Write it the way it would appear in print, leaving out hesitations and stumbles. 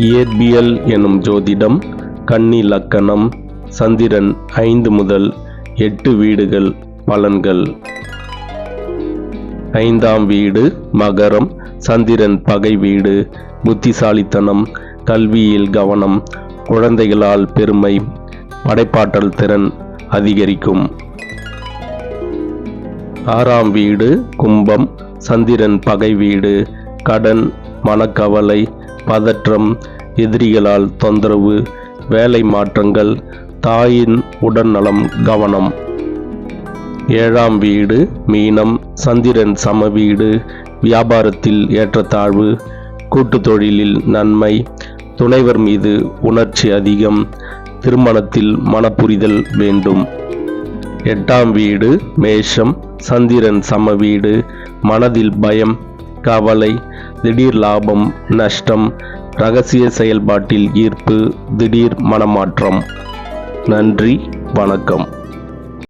இயற்பியல் எனும் ஜோதிடம். கன்னி லக்கணம். சந்திரன் 5 முதல் 8 வீடுகள். பலன்கள். 5ஆம் வீடு மகரம். சந்திரன் பகை வீடு. புத்திசாலித்தனம், கல்வியில் கவனம், குழந்தைகளால் பெருமை, படைப்பாற்றல் திறன் அதிகரிக்கும். 6ஆம் வீடு கும்பம். சந்திரன் பகை வீடு. கடன், மனக்கவலை, பதற்றம், எதிரிகளால் தொந்தரவு, வேலை மாற்றங்கள், தாயின் உடல்நலம் கவனம். 7ஆம் வீடு மீனம். சந்திரன் சம வீடு. வியாபாரத்தில் ஏற்றத்தாழ்வு, கூட்டு தொழிலில் நன்மை, துணைவர் மீது உணர்ச்சி அதிகம், திருமணத்தில் மனப்புரிதல் வேண்டும். 8ஆம் வீடு மேஷம். சந்திரன் சம வீடு. மனதில் பயம், கவலை, திடீர் லாபம், நஷ்டம், இரகசிய செயல்பாட்டில் ஈர்ப்பு, திடீர் மனமாற்றம். நன்றி, வணக்கம்.